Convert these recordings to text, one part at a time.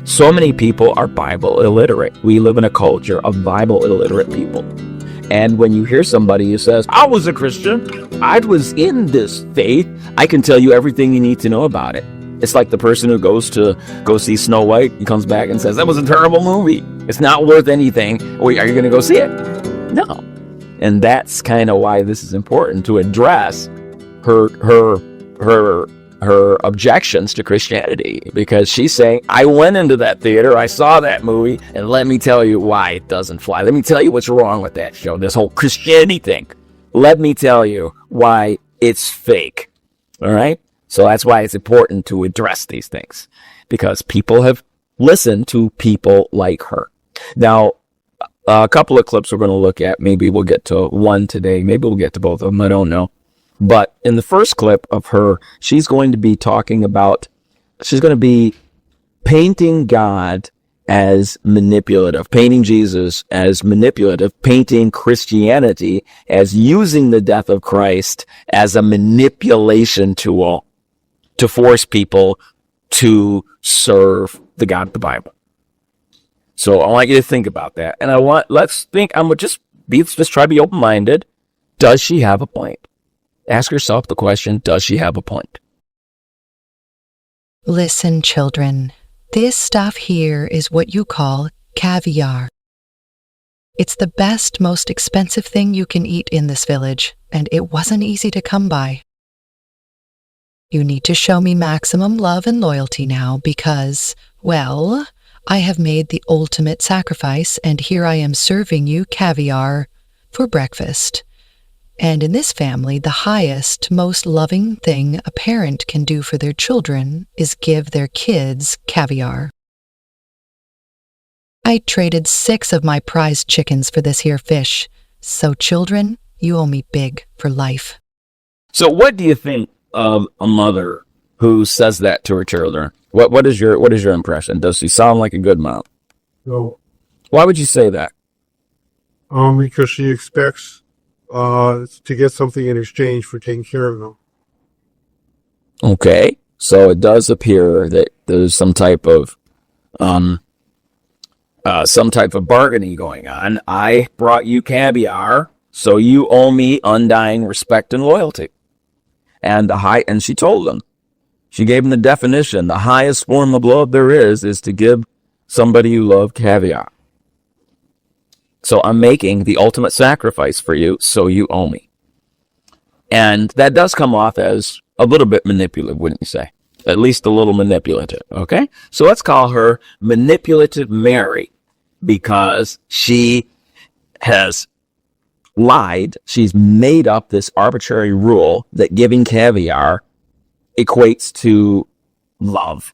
So many people are Bible illiterate. We live in a culture of Bible illiterate people. And when you hear somebody who says, I was a Christian, I was in this faith, I can tell you everything you need to know about it. It's like the person who goes to go see Snow White and comes back and says, that was a terrible movie. It's not worth anything. Wait, are you going to go see it? No. And that's kind of why this is important, to address her objections to Christianity, because she's saying, I went into that theater, I saw that movie, and let me tell you why it doesn't fly. Let me tell you what's wrong with that show, this whole Christianity thing. Let me tell you why it's fake. All right? So that's why it's important to address these things, because people have listened to people like her. Now, a couple of clips we're going to look at. Maybe we'll get to one today. Maybe we'll get to both of them. I don't know. But in the first clip of her, she's going to be painting God as manipulative, painting Jesus as manipulative, painting Christianity as using the death of Christ as a manipulation tool to force people to serve the God of the Bible. So I want you to think about that. And let's try to be open-minded. Does she have a point? Ask yourself the question, does she have a point? Listen, children. This stuff here is what you call caviar. It's the best, most expensive thing you can eat in this village, and it wasn't easy to come by. You need to show me maximum love and loyalty now because, well, I have made the ultimate sacrifice, and here I am serving you caviar for breakfast. And in this family, the highest, most loving thing a parent can do for their children is give their kids caviar. I traded 6 of my prized chickens for this here fish. So children, you owe me big for life. So what do you think of a mother who says that to her children? What is your impression? Does she sound like a good mom? No. Why would you say that? Because she expects to get something in exchange for taking care of them. Okay, so it does appear that there's some type of bargaining going on. I brought you caviar, so you owe me undying respect and loyalty. And she told them. She gave them the definition. The highest form of love there is to give somebody you love caviar. So I'm making the ultimate sacrifice for you, so you owe me. And that does come off as a little bit manipulative, wouldn't you say? At least a little manipulative, okay? So let's call her Manipulative Mary, because she has lied. She's made up this arbitrary rule that giving caviar equates to love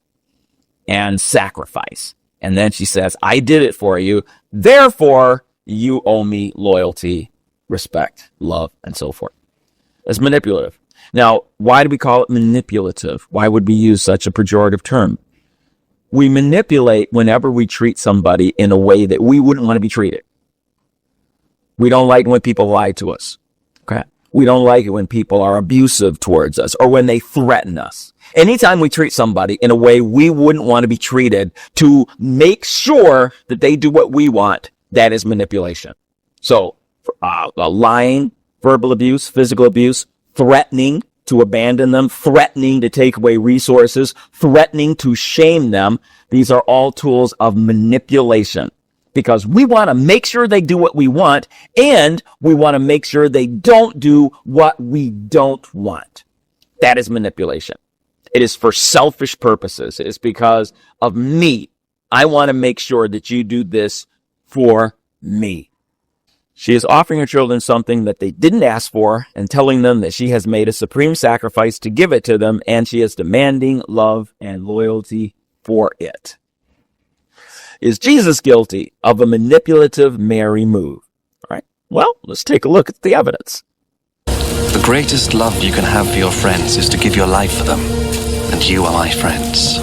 and sacrifice. And then she says, I did it for you, therefore you owe me loyalty, respect, love, and so forth. It's manipulative. Now, why do we call it manipulative? Why would we use such a pejorative term? We manipulate whenever we treat somebody in a way that we wouldn't want to be treated. We don't like when people lie to us. Okay? We don't like it when people are abusive towards us or when they threaten us. Anytime we treat somebody in a way we wouldn't want to be treated to make sure that they do what we want, that is manipulation. So, lying, verbal abuse, physical abuse, threatening to abandon them, threatening to take away resources, threatening to shame them, these are all tools of manipulation. Because we want to make sure they do what we want, and we want to make sure they don't do what we don't want. That is manipulation. It is for selfish purposes. It is because of me. I want to make sure that you do this for me. She is offering her children something that they didn't ask for and telling them that she has made a supreme sacrifice to give it to them, and she is demanding love and loyalty for it. Is Jesus guilty of a manipulative Mary move? All right. Well, let's take a look at the evidence. The greatest love you can have for your friends is to give your life for them. And you are my friends.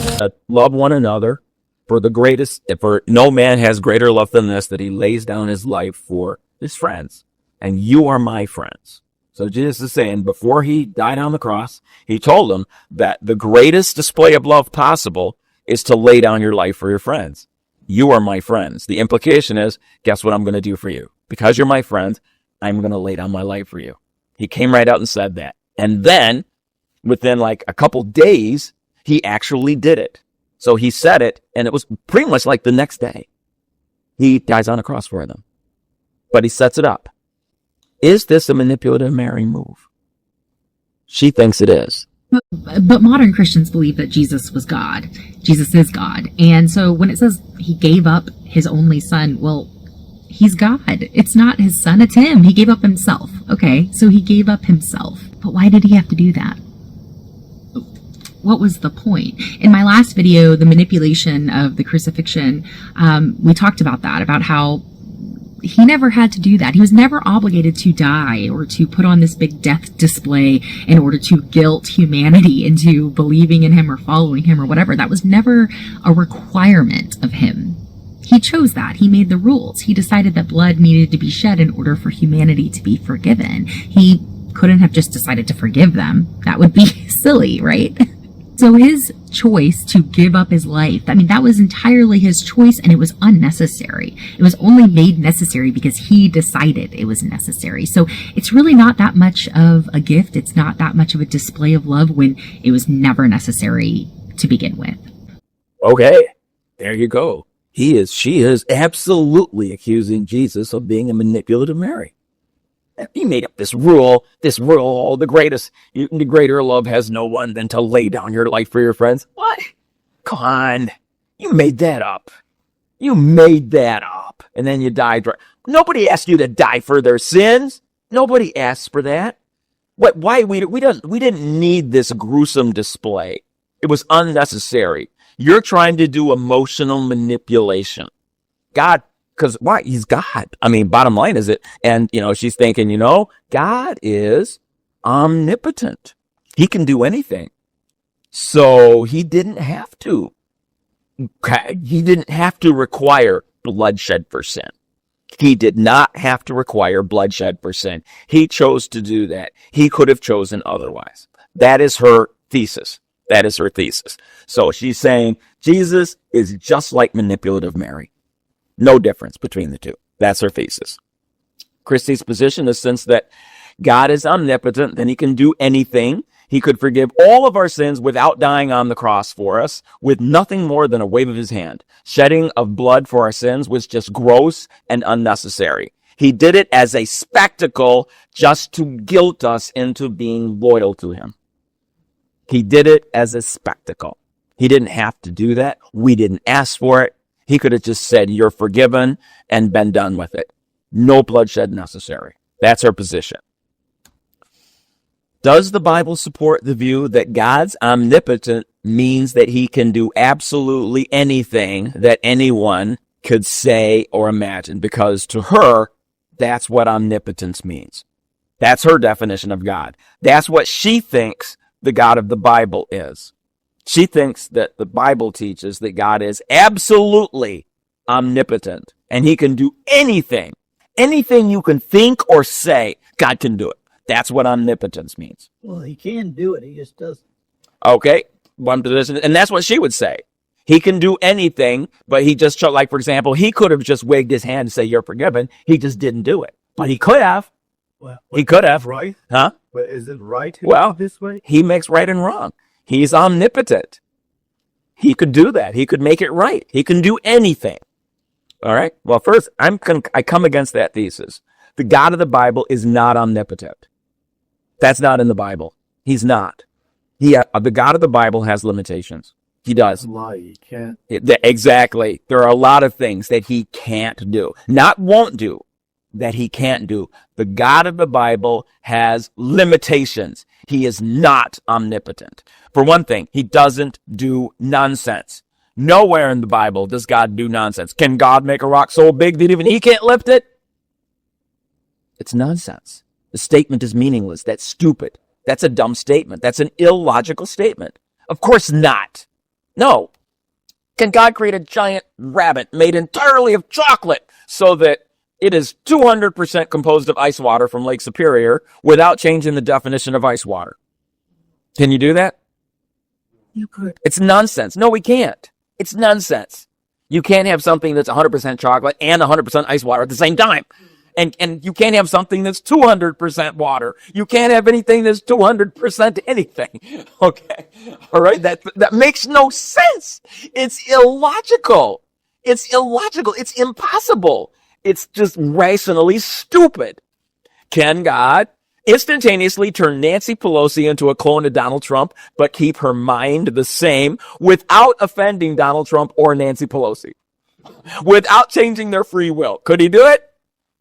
Love one another. For no man has greater love than this, that he lays down his life for his friends. And you are my friends. So Jesus is saying, before he died on the cross, he told them that the greatest display of love possible is to lay down your life for your friends. You are my friends. The implication is, guess what I'm going to do for you? Because you're my friend, I'm going to lay down my life for you. He came right out and said that. And then within like a couple days, he actually did it. So he said it, and it was pretty much like the next day. He dies on a cross for them. But he sets it up. Is this a manipulative Mary move? She thinks it is. But modern Christians believe that Jesus was God. Jesus is God. And so when it says he gave up his only son, well, he's God. It's not his son, it's him. He gave up himself. Okay, so he gave up himself. But why did he have to do that? What was the point? In my last video, the manipulation of the crucifixion, we talked about that, about how he never had to do that. He was never obligated to die or to put on this big death display in order to guilt humanity into believing in him or following him or whatever. That was never a requirement of him. He chose that. He made the rules. He decided that blood needed to be shed in order for humanity to be forgiven. He couldn't have just decided to forgive them. That would be silly, right? So his choice to give up his life, I mean, that was entirely his choice, and it was unnecessary. It was only made necessary because he decided it was necessary. So it's really not that much of a gift. It's not that much of a display of love when it was never necessary to begin with. Okay, there you go. She is absolutely accusing Jesus of being a manipulative Mary. He made up this rule, the greater love has no one than to lay down your life for your friends. What? Come on. You made that up. And then you died. Nobody asked you to die for their sins. Nobody asked for that. Why? We didn't need this gruesome display. It was unnecessary. You're trying to do emotional manipulation. God, because why? He's God. I mean, bottom line is it. And, she's thinking, God is omnipotent. He can do anything. So he didn't have to. He didn't have to require bloodshed for sin. He did not have to require bloodshed for sin. He chose to do that. He could have chosen otherwise. That is her thesis. So she's saying Jesus is just like manipulative Mary. No difference between the two. That's her thesis. Kristi's position is, since that God is omnipotent, then he can do anything. He could forgive all of our sins without dying on the cross for us, with nothing more than a wave of his hand. Shedding of blood for our sins was just gross and unnecessary. He did it as a spectacle just to guilt us into being loyal to him. He did it as a spectacle. He didn't have to do that. We didn't ask for it. He could have just said, you're forgiven, and been done with it. No bloodshed necessary. That's her position. Does the Bible support the view that God's omnipotent means that he can do absolutely anything that anyone could say or imagine? Because to her, that's what omnipotence means. That's her definition of God. That's what she thinks the God of the Bible is. She thinks that the Bible teaches that God is absolutely omnipotent and he can do anything. Anything you can think or say, God can do it. That's what omnipotence means. Well, he can do it. He just doesn't. Okay. One position. And that's what she would say. He can do anything, but he just, like, for example, he could have just waved his hand and say, you're forgiven. He just didn't do it. But he could have. Well, he could have. Right? Huh? But is it right to well, do it this way? He makes right and wrong. He's omnipotent. He could do that. He could make it right. He can do anything. All right. Well, first, I come against that thesis. The God of the Bible is not omnipotent. That's not in the Bible. He's not. The God of the Bible has limitations. He does. Lie. He can't. Exactly. There are a lot of things that he can't do. Not won't do. That he can't do. The God of the Bible has limitations. He is not omnipotent. For one thing, he doesn't do nonsense. Nowhere in the Bible does God do nonsense. Can God make a rock so big that even he can't lift it? It's nonsense. The statement is meaningless. That's stupid. That's a dumb statement. That's an illogical statement. Of course not. No. Can God create a giant rabbit made entirely of chocolate so that it is 200% composed of ice water from Lake Superior without changing the definition of ice water? Can you do that? You could. It's nonsense. No, we can't. It's nonsense. You can't have something that's 100% chocolate and 100% ice water at the same time. And you can't have something that's 200% water. You can't have anything that's 200% anything. Okay? All right? That makes no sense. It's illogical. It's illogical. It's impossible. It's just rationally stupid. Can God instantaneously turn Nancy Pelosi into a clone of Donald Trump, but keep her mind the same without offending Donald Trump or Nancy Pelosi? Without changing their free will. Could he do it?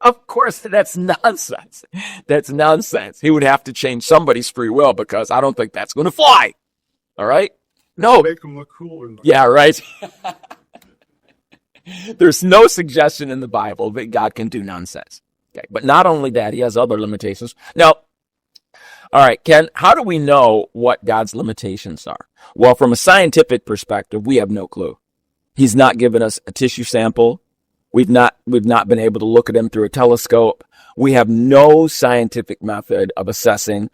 Of course, that's nonsense. That's nonsense. He would have to change somebody's free will because I don't think that's going to fly. All right? No. Make them look cooler. Yeah, right. There's no suggestion in the Bible that God can do nonsense. Okay, but not only that, he has other limitations. Now, all right, Ken, how do we know what God's limitations are? Well, from a scientific perspective, we have no clue. He's not given us a tissue sample. We've not been able to look at him through a telescope. We have no scientific method of assessing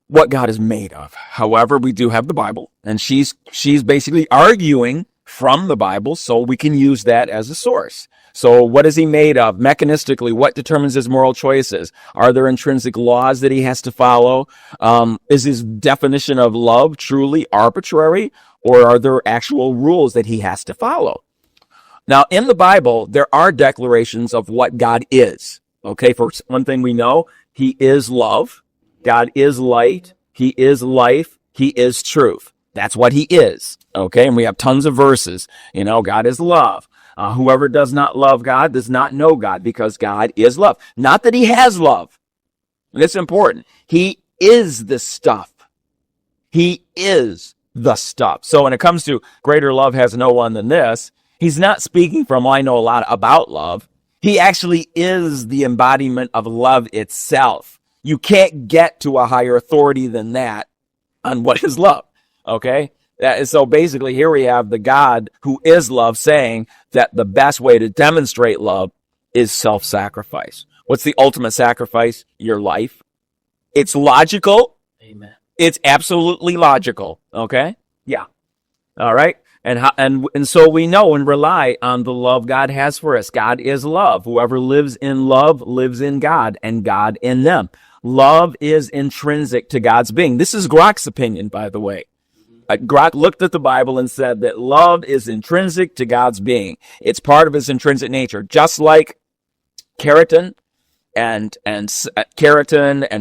what God is made of. However, we do have the Bible, and she's basically arguing from the Bible, so we can use that as a source. So what is he made of? Mechanistically, what determines his moral choices? Are there intrinsic laws that he has to follow? Is his definition of love truly arbitrary, or are there actual rules that he has to follow? Now, in the Bible, there are declarations of what God is. Okay, for one thing we know, he is love. God is light. He is life. He is truth. That's what he is. Okay, and we have tons of verses. God is love. Whoever does not love God does not know God, because God is love. Not that he has love. It's important. He is the stuff. He is the stuff. So when it comes to greater love has no one than this, he's not speaking from, I know a lot about love. He actually is the embodiment of love itself. You can't get to a higher authority than that on what is love. Okay? So basically, here we have the God who is love saying that the best way to demonstrate love is self-sacrifice. What's the ultimate sacrifice? Your life. It's logical. Amen. It's absolutely logical. Okay? Yeah. All right? And so we know and rely on the love God has for us. God is love. Whoever lives in love lives in God, and God in them. Love is intrinsic to God's being. This is Grok's opinion, by the way. Grok looked at the Bible and said that love is intrinsic to God's being. It's part of his intrinsic nature, just like keratin and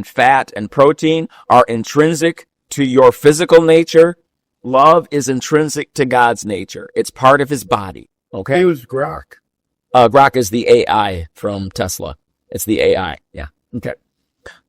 fat and protein are intrinsic to your physical nature. Love is intrinsic to God's nature. It's part of his body. Okay. Who's Grok? Grok is the AI from Tesla. It's the AI. Yeah. Okay.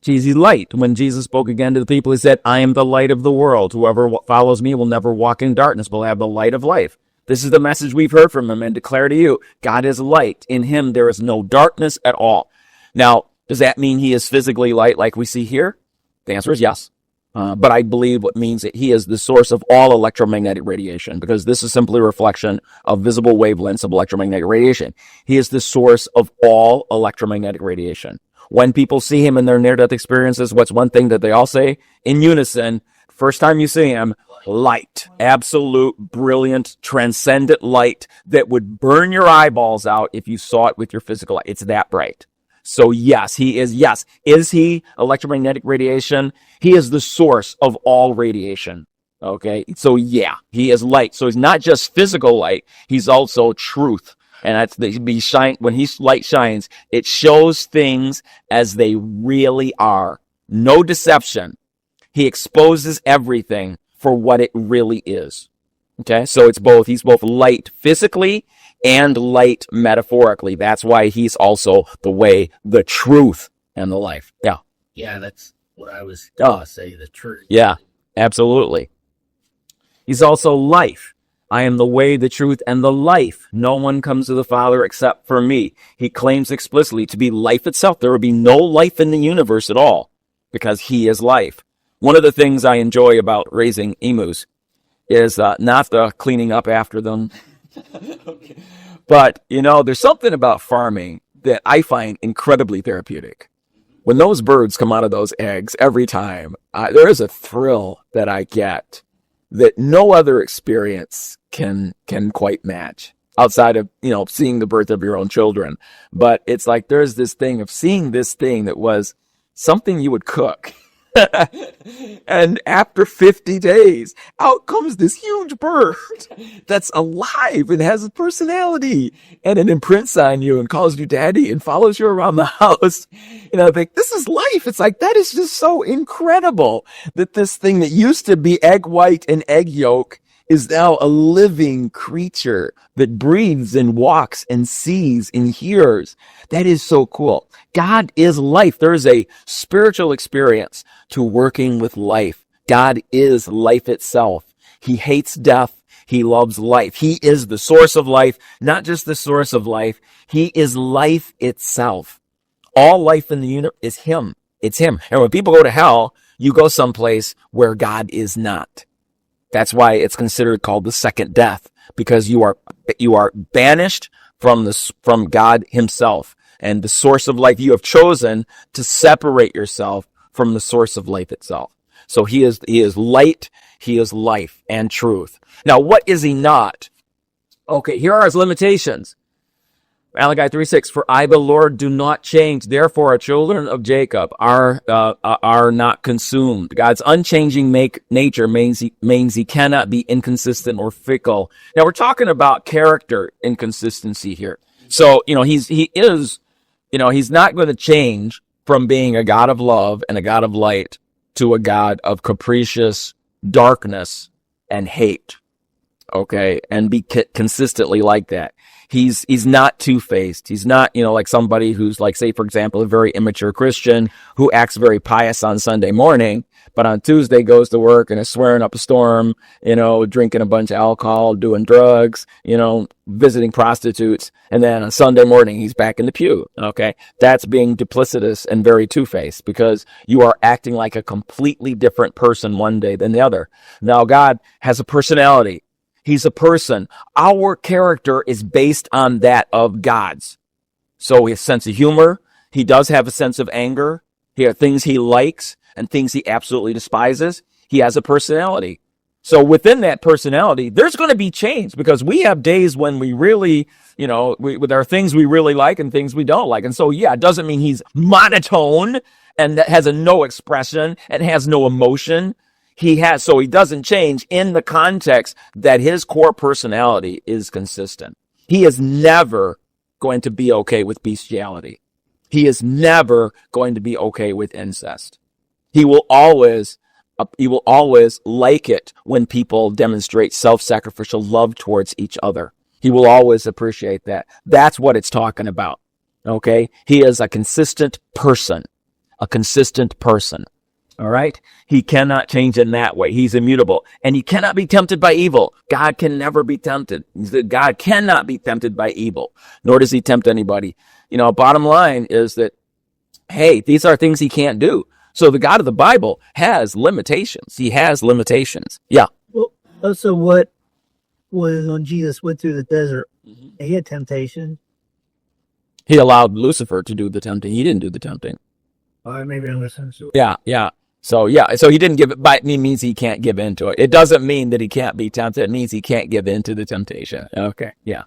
Jesus light. When Jesus spoke again to the people, he said, I am the light of the world. Whoever follows me will never walk in darkness, but will have the light of life. This is the message we've heard from him and declare to you. God is light. In him there is no darkness at all. Now, does that mean he is physically light like we see here? The answer is yes. But I believe what means that he is the source of all electromagnetic radiation, because this is simply a reflection of visible wavelengths of electromagnetic radiation. He is the source of all electromagnetic radiation. When people see him in their near-death experiences, what's one thing that they all say in unison? First time you see him, light. Absolute, brilliant, transcendent light that would burn your eyeballs out if you saw it with your physical eye. It's that bright. So yes, he is. Yes. Is he electromagnetic radiation? He is the source of all radiation. Okay. So yeah, he is light. So he's not just physical light. He's also truth. And that's when his light shines, it shows things as they really are. No deception. He exposes everything for what it really is. Okay. So he's both light physically and light metaphorically. That's why he's also the way, the truth, and the life. Yeah. Yeah, that's what I was going to say, the truth. Yeah, absolutely. He's also life. I am the way, the truth, and the life. No one comes to the Father except for me. He claims explicitly to be life itself. There will be no life in the universe at all because he is life. One of the things I enjoy about raising emus is not the cleaning up after them. Okay. But, there's something about farming that I find incredibly therapeutic. When those birds come out of those eggs every time, there is a thrill that I get. that no other experience can quite match outside of, seeing the birth of your own children. But it's like there's this thing of seeing this thing that was something you would cook. And after 50 days, out comes this huge bird that's alive and has a personality, and it imprints on you and calls you daddy and follows you around the house. I think this is life. It's like, that is just so incredible that this thing that used to be egg white and egg yolk is now a living creature that breathes and walks and sees and hears. That is so cool. God is life. There's a spiritual experience to working with life. God is life itself. He hates death. He loves life. He is the source of life, not just the source of life. He is life itself. All life in the universe is him. It's him. And when people go to hell, you go someplace where God is not. That's why it's considered called the second death, because you are banished from God himself and the source of life. You have chosen to separate yourself from the source of life itself. So he is light, he is life and truth. Now, what is he not? Okay, here are his limitations. Malachi 3:6, for I, the Lord, do not change. Therefore, our children of Jacob are not consumed. God's unchanging nature means he cannot be inconsistent or fickle. Now, we're talking about character inconsistency here. So, he's not going to change from being a God of love and a God of light to a God of capricious darkness and hate. Okay, and be consistently like that. He's not two-faced. He's not, like somebody who's like, say, for example, a very immature Christian who acts very pious on Sunday morning, but on Tuesday goes to work and is swearing up a storm, drinking a bunch of alcohol, doing drugs, visiting prostitutes. And then on Sunday morning, he's back in the pew. Okay. That's being duplicitous and very two-faced, because you are acting like a completely different person one day than the other. Now, God has a personality. He's a person. Our character is based on that of God's. So his sense of humor, he does have a sense of anger. He has things he likes and things he absolutely despises. He has a personality. So within that personality, there's going to be change, because we have days when we really, there are things we really like and things we don't like. And so, it doesn't mean he's monotone and has no expression and has no emotion. So he doesn't change in the context that his core personality is consistent. He is never going to be okay with bestiality. He is never going to be okay with incest. He will always like it when people demonstrate self-sacrificial love towards each other. He will always appreciate that. That's what it's talking about. Okay? He is a consistent person. All right? He cannot change in that way. He's immutable. And he cannot be tempted by evil. God can never be tempted. God cannot be tempted by evil, nor does he tempt anybody. Bottom line is that, hey, these are things he can't do. So the God of the Bible has limitations. He has limitations. Yeah. Well, also what was when Jesus went through the desert, he had temptation. He allowed Lucifer to do the tempting. He didn't do the tempting. Maybe I'm misunderstood. Yeah. So he didn't give it, but it means he can't give in to it. It doesn't mean that he can't be tempted. It means he can't give in to the temptation. Okay. Yeah.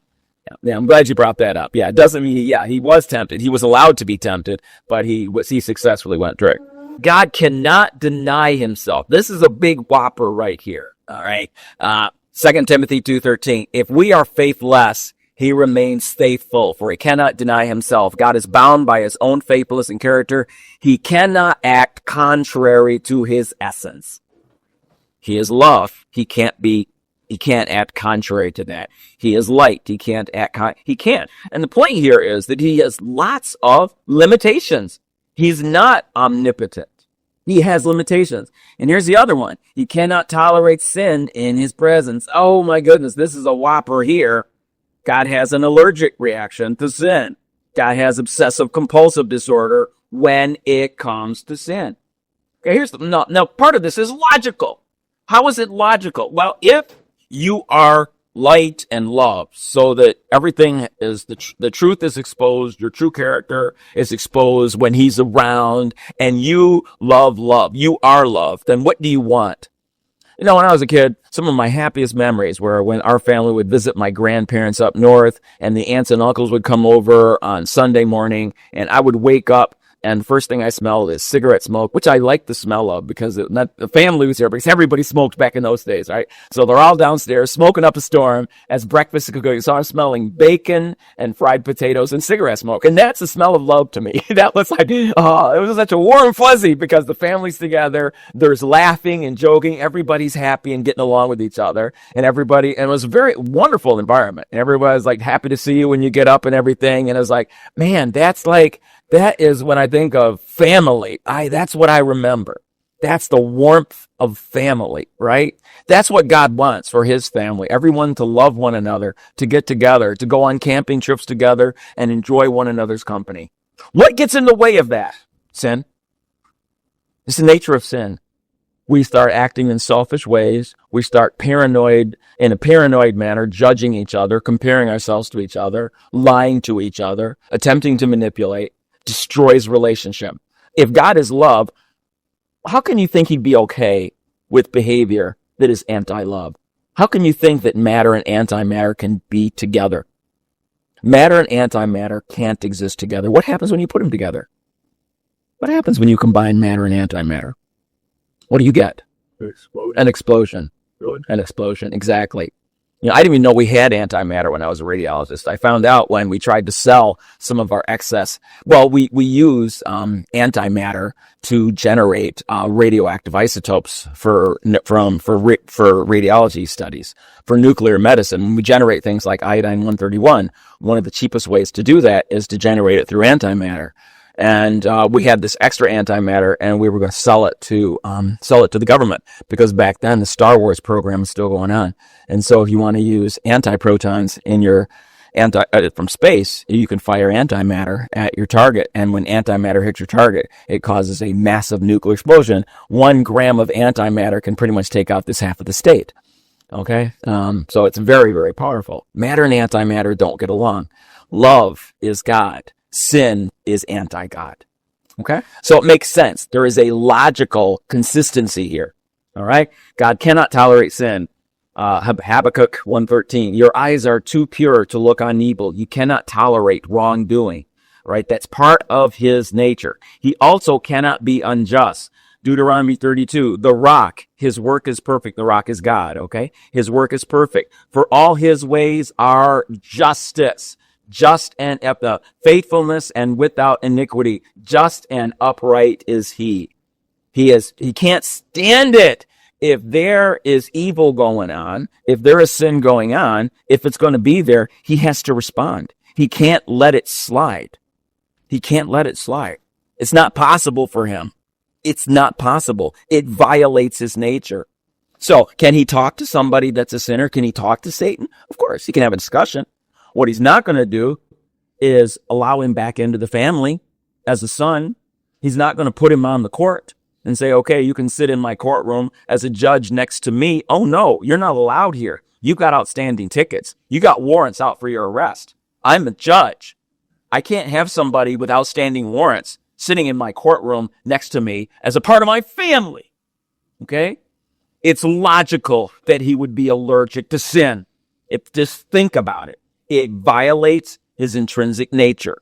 I'm glad you brought that up. Yeah. It doesn't mean, he was tempted. He was allowed to be tempted, but he successfully went through it. God cannot deny himself. This is a big whopper right here. All right. 2 Timothy 2:13. If we are faithless, he remains faithful, for he cannot deny himself. God is bound by his own faithfulness and character. He cannot act contrary to his essence. He is love. He can't act contrary to that. He is light. He can't act he can't. And the point here is that he has lots of limitations. He's not omnipotent. He has limitations. And here's the other one. He cannot tolerate sin in his presence. Oh my goodness, this is a whopper here. God has an allergic reaction to sin. God has obsessive compulsive disorder when it comes to sin. Okay, now part of this is logical. How is it logical? Well, if you are light and love, so that everything is the truth is exposed, your true character is exposed when he's around, and you love, you are love, then what do you want? You know, when I was a kid, some of my happiest memories were when our family would visit my grandparents up north, and the aunts and uncles would come over on Sunday morning, and I would wake up, and the first thing I smelled is cigarette smoke, which I liked the smell of because the family was there, because everybody smoked back in those days, right? So they're all downstairs smoking up a storm as breakfast is going. So I'm smelling bacon and fried potatoes and cigarette smoke. And that's the smell of love to me. That was like, oh, it was such a warm fuzzy because the family's together. There's laughing and joking. Everybody's happy and getting along with each other. And it was a very wonderful environment. And everybody's like happy to see you when you get up and everything. And it was like, man, that is when I think of family. That's what I remember. That's the warmth of family, right? That's what God wants for his family. Everyone to love one another, to get together, to go on camping trips together and enjoy one another's company. What gets in the way of that? Sin. It's the nature of sin. We start acting in selfish ways. We start in a paranoid manner, judging each other, comparing ourselves to each other, lying to each other, attempting to manipulate. Destroys relationship. If God is love, how can you think he'd be okay with behavior that is anti-love? How can you think that matter and antimatter can be together? Matter and antimatter can't exist together. What happens when you put them together? What happens when you combine matter and antimatter? What do you get? An explosion. Good. An explosion, exactly. You know, I didn't even know we had antimatter when I was a radiologist. I found out when we tried to sell some of our excess. Well, we use antimatter to generate radioactive isotopes for radiology studies, for nuclear medicine. When we generate things like iodine-131, one of the cheapest ways to do that is to generate it through antimatter. And we had this extra antimatter, and we were going to sell it to the government, because back then the Star Wars program was still going on. And so if you want to use antiprotons in your from space, you can fire antimatter at your target, and when antimatter hits your target, it causes a massive nuclear explosion. 1 gram of antimatter can pretty much take out this half of the state. Okay, so it's very, very powerful. Matter and antimatter don't get along. Love is God. Sin is anti-God. Okay? So it makes sense. There is a logical consistency here. All right? God cannot tolerate sin. Habakkuk 1:13. Your eyes are too pure to look on evil. You cannot tolerate wrongdoing. Right? That's part of his nature. He also cannot be unjust. Deuteronomy 32. The rock, his work is perfect. The rock is God. Okay? His work is perfect. For all his ways are justice. Just and faithfulness and without iniquity. Just and upright is he. He can't stand it if there is evil going on, if there is sin going on, if it's going to be there, he has to respond. He can't let it slide. He can't let it slide. It's not possible for him. It's not possible. It violates his nature. So can he talk to somebody that's a sinner? Can he talk to Satan? Of course, he can have a discussion. What he's not going to do is allow him back into the family as a son. He's not going to put him on the court and say, okay, you can sit in my courtroom as a judge next to me. Oh, no, you're not allowed here. You've got outstanding tickets. You got warrants out for your arrest. I'm a judge. I can't have somebody with outstanding warrants sitting in my courtroom next to me as a part of my family. Okay? It's logical that he would be allergic to sin. Just think about it. It violates his intrinsic nature.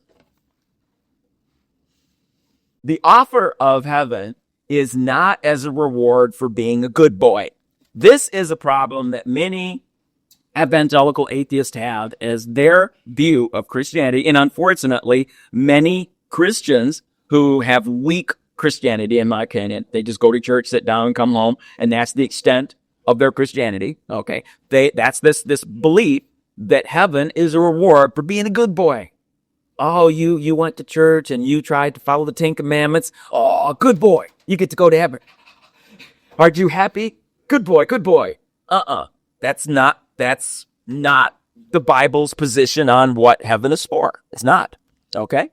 The offer of heaven is not as a reward for being a good boy. This is a problem that many evangelical atheists have as their view of Christianity. And unfortunately, many Christians who have weak Christianity, in my opinion, they just go to church, sit down, come home, and that's the extent of their Christianity. Okay, that's this belief that heaven is a reward for being a good boy. Oh, you went to church and you tried to follow the 10 Commandments. Oh, good boy. You get to go to heaven. Aren't you happy? Good boy, good boy. That's not the Bible's position on what heaven is for. It's not. Okay?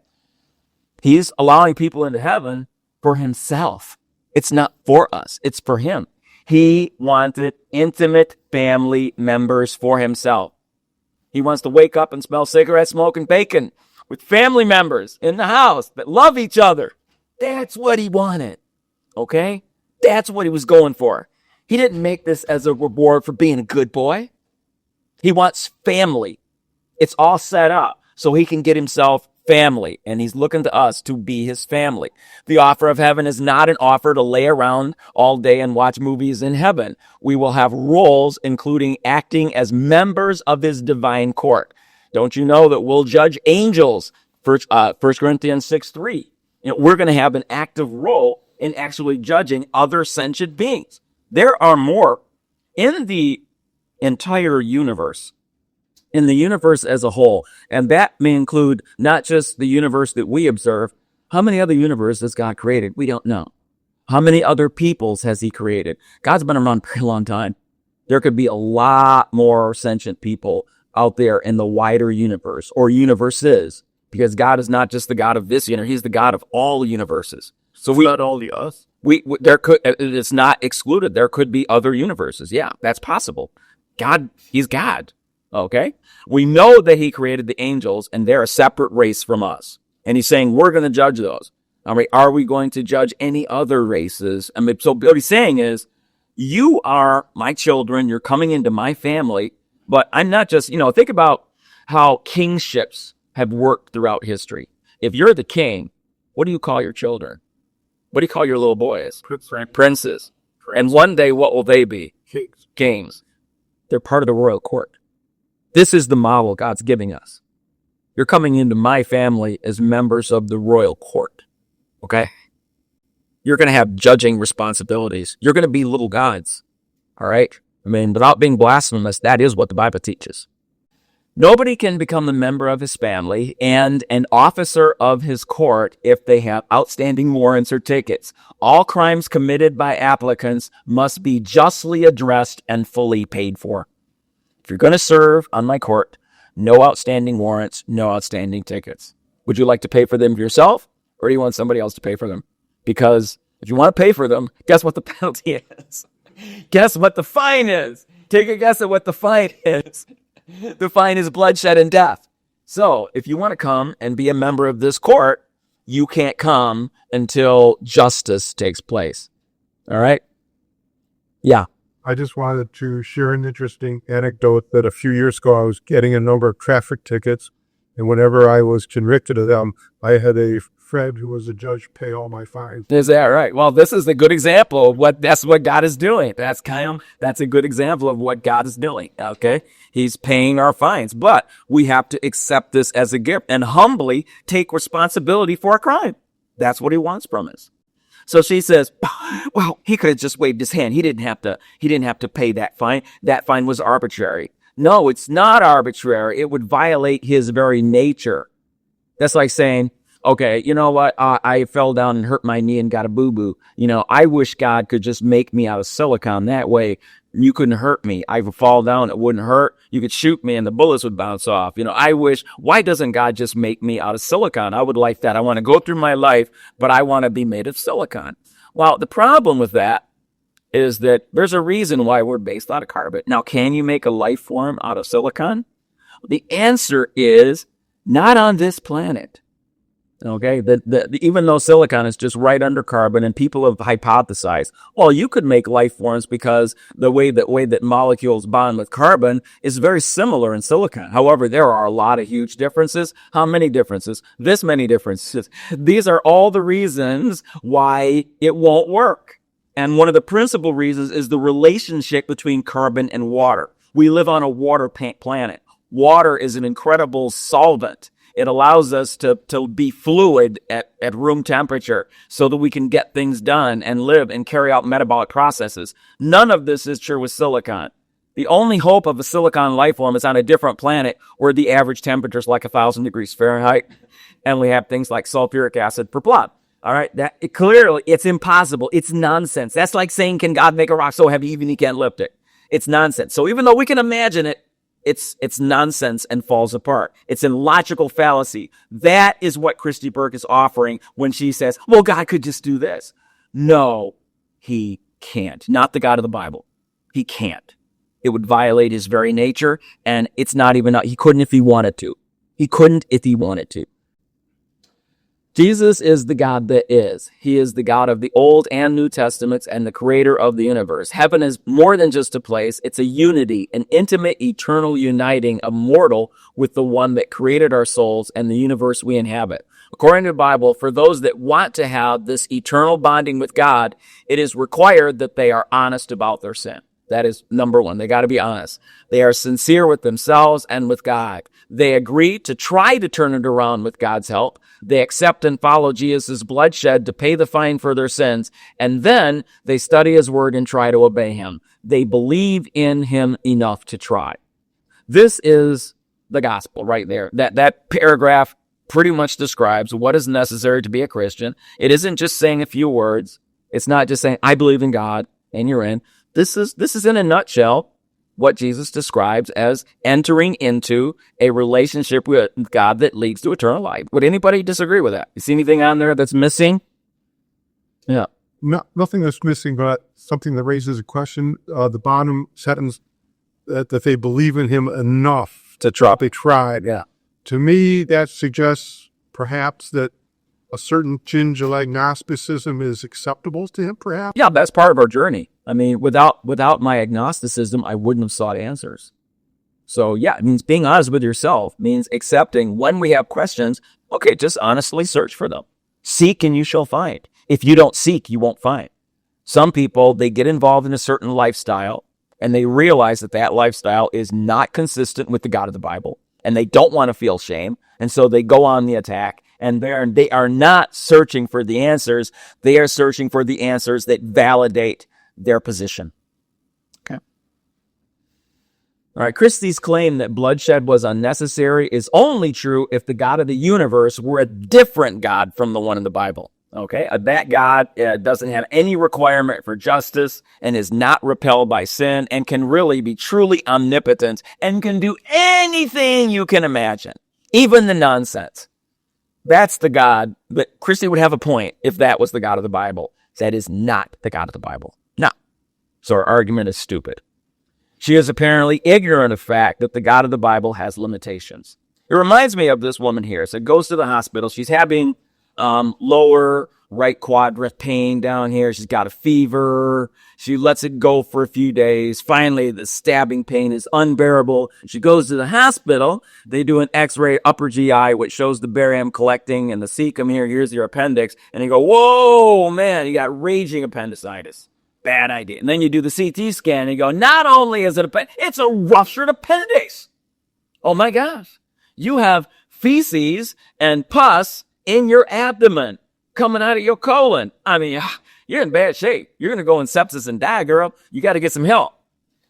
He's allowing people into heaven for himself. It's not for us. It's for him. He wanted intimate family members for himself. He wants to wake up and smell cigarette smoke and bacon with family members in the house that love each other. That's what he wanted. Okay? That's what he was going for. He didn't make this as a reward for being a good boy. He wants family. It's all set up so he can get himself family, and he's looking to us to be his family. The offer of heaven is not an offer to lay around all day and watch movies in heaven. We will have roles, including acting as members of his divine court. Don't you know that we'll judge angels? 1 Corinthians 6:3. We're going to have an active role in actually judging other sentient beings. There are more in the entire universe, in the universe as a whole, and that may include not just the universe that we observe. How many other universes has God created? We don't know. How many other peoples has he created? God's been around for a long time. There could be a lot more sentient people out there in the wider universe, or universes, because God is not just the God of this universe, he's the God of all universes. So we Not only us. there could, it's not excluded. There could be other universes. Yeah, that's possible. God, he's God. Okay. We know that he created the angels and they're a separate race from us. And he's saying, we're going to judge those. All right. Are we going to judge any other races? I mean, so what he's saying is, you are my children. You're coming into my family, but I'm not just, think about how kingships have worked throughout history. If you're the king, what do you call your children? What do you call your little boys? Princes. And one day, what will they be? Kings. They're part of the royal court. This is the model God's giving us. You're coming into my family as members of the royal court. Okay? You're going to have judging responsibilities. You're going to be little gods. All right? I mean, without being blasphemous, that is what the Bible teaches. Nobody can become a member of his family and an officer of his court if they have outstanding warrants or tickets. All crimes committed by applicants must be justly addressed and fully paid for. If you're going to serve on my court, no outstanding warrants, no outstanding tickets. Would you like to pay for them yourself, or do you want somebody else to pay for them? Because if you want to pay for them, guess what the penalty is? Guess what the fine is? Take a guess at what the fine is. The fine is bloodshed and death. So if you want to come and be a member of this court, you can't come until justice takes place. All right? Yeah. I just wanted to share an interesting anecdote that a few years ago I was getting a number of traffic tickets, and whenever I was convicted of them, I had a friend who was a judge pay all my fines. Is that right? Well, this is a good example of that's what God is doing. That's a good example of what God is doing. Okay. He's paying our fines, but we have to accept this as a gift and humbly take responsibility for a crime. That's what he wants from us. So she says, well, he could have just waved his hand. He didn't have to pay that fine. That fine was arbitrary. No, it's not arbitrary. It would violate his very nature. That's like saying, okay, you know what? I fell down and hurt my knee and got a boo-boo. I wish God could just make me out of silicon. That way you couldn't hurt me. I would fall down. It wouldn't hurt. You could shoot me and the bullets would bounce off. Why doesn't God just make me out of silicon? I would like that. I want to go through my life, but I want to be made of silicon. Well, the problem with that is that there's a reason why we're based out of carbon. Now, can you make a life form out of silicon? The answer is not on this planet. Okay, even though silicon is just right under carbon, and people have hypothesized, well, you could make life forms because the way that molecules bond with carbon is very similar in silicon. However, there are a lot of huge differences. How many differences? This many differences. These are all the reasons why it won't work. And one of the principal reasons is the relationship between carbon and water. We live on a water planet. Water is an incredible solvent. It allows us to be fluid at room temperature so that we can get things done and live and carry out metabolic processes. None of this is true with silicon. The only hope of a silicon life form is on a different planet where the average temperature is like 1,000 degrees Fahrenheit, and we have things like sulfuric acid per plot. All right, clearly it's impossible. It's nonsense. That's like saying, can God make a rock so heavy even he can't lift it? It's nonsense. So even though we can imagine it, it's nonsense and falls apart. It's a logical fallacy. That is what Kristi Burke is offering when she says, well, God could just do this. No, he can't. Not the God of the Bible. He can't. It would violate his very nature, and it's not even, he couldn't if he wanted to. He couldn't if he wanted to. Jesus is the God that is. He is the God of the Old and New Testaments and the creator of the universe. Heaven is more than just a place. It's a unity, an intimate, eternal uniting of mortal with the one that created our souls and the universe we inhabit. According to the Bible, for those that want to have this eternal bonding with God, it is required that they are honest about their sin. That is number one. They got to be honest. They are sincere with themselves and with God. They agree to try to turn it around with God's help. They accept and follow Jesus' bloodshed to pay the fine for their sins. And then they study his word and try to obey him. They believe in him enough to try. This is the gospel right there. That paragraph pretty much describes what is necessary to be a Christian. It isn't just saying a few words. It's not just saying, I believe in God and you're in. This is in a nutshell what Jesus describes as entering into a relationship with God that leads to eternal life. Would anybody disagree with that? You see anything on there that's missing? Yeah. No, nothing that's missing, but something that raises a question. The bottom sentence that they believe in him enough To try. they tried. Yeah. To me, that suggests perhaps that a certain tinge of agnosticism is acceptable to him, perhaps. Yeah, that's part of our journey. I mean, without my agnosticism, I wouldn't have sought answers. So yeah, it means being honest with yourself, means accepting when we have questions, okay, just honestly search for them. Seek and you shall find. If you don't seek, you won't find. Some people, they get involved in a certain lifestyle and they realize that that lifestyle is not consistent with the God of the Bible and they don't want to feel shame. And so they go on the attack. And they are not searching for the answers. They are searching for the answers that validate their position. Okay. All right. Kristi's claim that bloodshed was unnecessary is only true if the God of the universe were a different God from the one in the Bible. Okay. That God doesn't have any requirement for justice and is not repelled by sin and can really be truly omnipotent and can do anything you can imagine, even the nonsense. That's the God, but Kristi would have a point if that was the God of the Bible. That is not the God of the Bible. No. So her argument is stupid. She is apparently ignorant of the fact that the God of the Bible has limitations. It reminds me of this woman here. So goes to the hospital. She's having lower right quadrant pain down here. She's got a fever. She lets it go for a few days. Finally, the stabbing pain is unbearable. She goes to the hospital. They do an x-ray upper GI, which shows the barium collecting and the cecum here. Here's your appendix. And they go, whoa, man, you got raging appendicitis. Bad idea. And then you do the CT scan and you go, not only is it it's a ruptured appendix. Oh my gosh. You have feces and pus in your abdomen coming out of your colon. I mean, you're in bad shape. You're going to go in sepsis and die, girl. You got to get some help.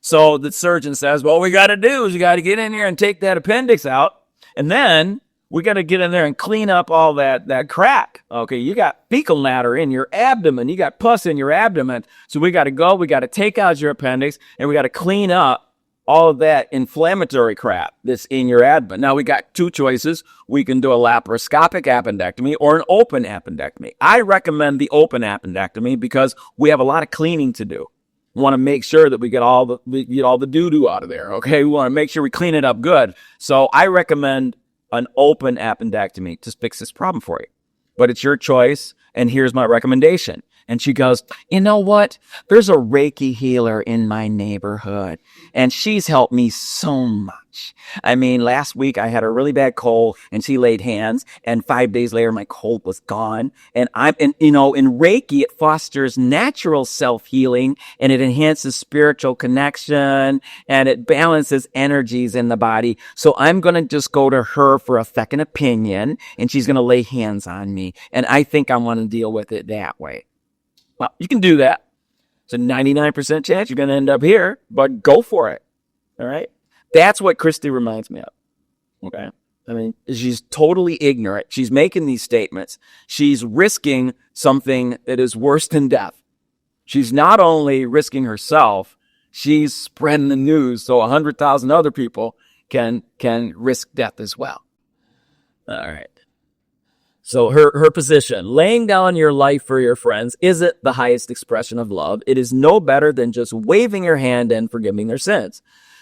So the surgeon says, well, what we got to do is you got to get in here and take that appendix out. And then we got to get in there and clean up all that crack. Okay, you got fecal matter in your abdomen. You got pus in your abdomen. So we got to take out your appendix and we got to clean up all of that inflammatory crap that's in your abdomen. Now, we got two choices. We can do a laparoscopic appendectomy or an open appendectomy. I recommend the open appendectomy because we have a lot of cleaning to do. We want to make sure that we get all the doo-doo out of there, okay? We want to make sure we clean it up good. So I recommend an open appendectomy to fix this problem for you. But it's your choice, and here's my recommendation. And she goes, you know what? There's a Reiki healer in my neighborhood, and she's helped me so much. I mean, last week I had a really bad cold, and she laid hands, and 5 days later my cold was gone. And in Reiki, it fosters natural self-healing, and it enhances spiritual connection, and it balances energies in the body. So I'm going to just go to her for a second opinion, and she's going to lay hands on me. And I think I want to deal with it that way. Well, you can do that. It's a 99% chance you're going to end up here, but go for it. All right? That's what Kristi reminds me of. Okay? I mean, she's totally ignorant. She's making these statements. She's risking something that is worse than death. She's not only risking herself, she's spreading the news so 100,000 other people can risk death as well. All right. So her position, laying down your life for your friends, isn't the highest expression of love. It is no better than just waving your hand and forgiving their sins.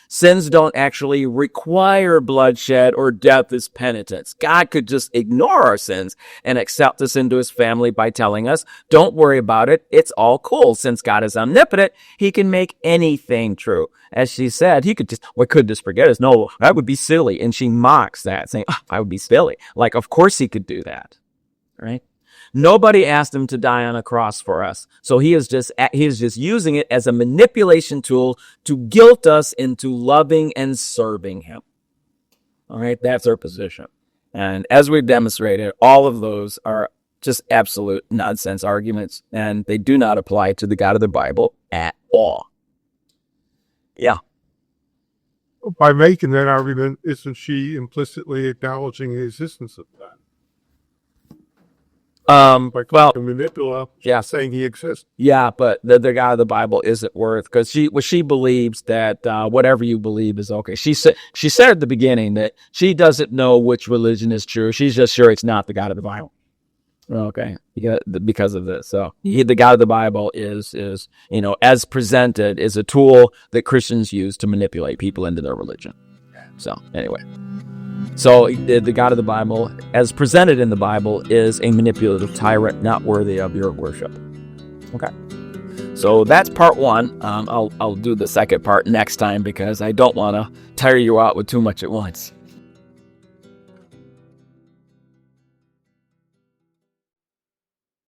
Sins don't actually require bloodshed or death as penitence. God could just ignore our sins and accept us into his family by telling us, don't worry about it. It's all cool. Since God is omnipotent, he can make anything true. As she said, he could just forget us. No, that would be silly. And she mocks that, saying, I would be silly. Like, of course he could do that. Right? Nobody asked him to die on a cross for us. So he is just using it as a manipulation tool to guilt us into loving and serving him. All right, that's our position. And as we've demonstrated, all of those are just absolute nonsense arguments, and they do not apply to the God of the Bible at all. Yeah. By making that argument, isn't she implicitly acknowledging the existence of God? By manipulating, yeah, saying he exists. Yeah, but the God of the Bible isn't worth, because she believes that whatever you believe is okay. She said at the beginning that she doesn't know which religion is true. She's just sure it's not the God of the Bible. Okay, because of this. So the God of the Bible is as presented, is a tool that Christians use to manipulate people into their religion. So anyway. So the God of the Bible, as presented in the Bible, is a manipulative tyrant not worthy of your worship. Okay. So that's part one. I'll do the second part next time because I don't want to tire you out with too much at once.